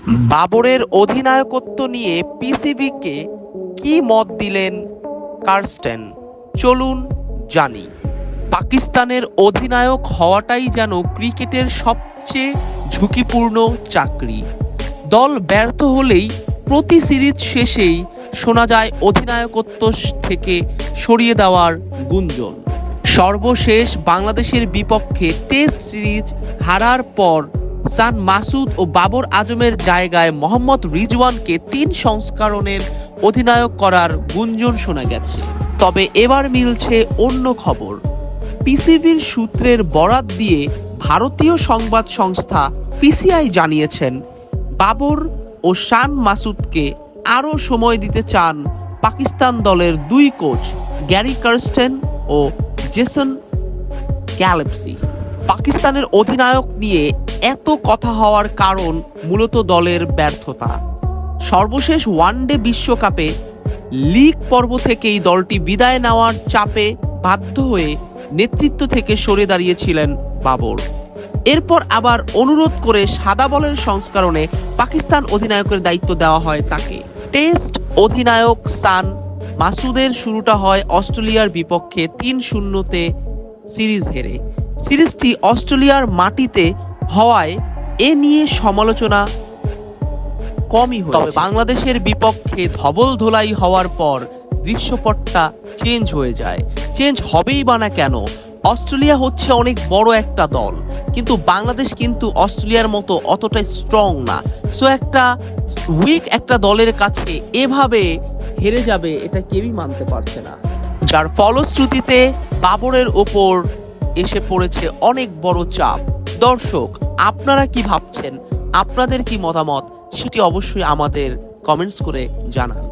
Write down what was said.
বাবরের অধিনায়কত্ব নিয়ে পিসিবিকে কি মত দিলেন কার্স্টেন, চলুন জানি। পাকিস্তানের অধিনায়ক হওয়াটাই যেন ক্রিকেটের সবচেয়ে ঝুঁকিপূর্ণ চাকরি। দল ব্যর্থ হলেই প্রতি সিরিজ শেষেই শোনা যায় অধিনায়কত্ব থেকে সরিয়ে দেওয়ার গুঞ্জন। সর্বশেষ বাংলাদেশের বিপক্ষে টেস্ট সিরিজ হারার পর সান মাসুদ ও বাবর আজমের জায়গায় মোহাম্মদ রিজওয়ানকে ৩ সংস্করণের অধিনায়ক করার গুঞ্জন শোনা গেছে। তবে এবার মিলছে অন্য খবর। পিসিবির সূত্রের বরাত দিয়ে ভারতীয় সংবাদ সংস্থা পিসিআই জানিয়েছেন, বাবর ও শান মাসুদকে আরও সময় দিতে চান পাকিস্তান দলের ২ কোচ গ্যারি কার্স্টেন ও জেসন গ্যালেপসি। পাকিস্তানের অধিনায়ক নিয়ে এত কথা হওয়ার কারণ মূলত দলের ব্যর্থতা। সর্বশেষ ওয়ানডে বিশ্বকাপে লিগ পর্ব থেকেই দলটি বিদায় নেওয়ার চাপে বাধ্য হয়ে নেতৃত্ব থেকে সরে দাঁড়িয়েছিলেন বাবর। এরপর আবার অনুরোধ করে সাদা বলের সংস্করণে পাকিস্তান অধিনায়কের দায়িত্ব দেওয়া হয় তাকে। টেস্ট অধিনায়ক সান মাসুদের শুরুটা হয় অস্ট্রেলিয়ার বিপক্ষে ৩-০তে সিরিজ হেরে। সিরিজটি অস্ট্রেলিয়ার মাটিতে হওয়ায় এ নিয়ে সমালোচনা কমই হয়েছে। তবে বাংলাদেশের বিপক্ষে ধবল ধোলাই হওয়ার পর দৃশ্যপটটা চেঞ্জ হয়ে যায়। চেঞ্জ হবেই বা না কেন? অস্ট্রেলিয়া হচ্ছে অনেক বড় একটা দল, কিন্তু বাংলাদেশ কিন্তু অস্ট্রেলিয়ার মতো অতটা স্ট্রং না। সো একটা উইক একটা দলের কাছে এভাবে হেরে যাবে এটা কেউই মানতে পারছে না, যার ফলশ্রুতিতে বাবরের ওপর এসে পড়েছে অনেক বড় চাপ। দর্শক, আপনারা কি ভাবছেন? আপনাদের কি মতামত সেটি অবশ্যই আমাদের কমেন্টস করে জানান।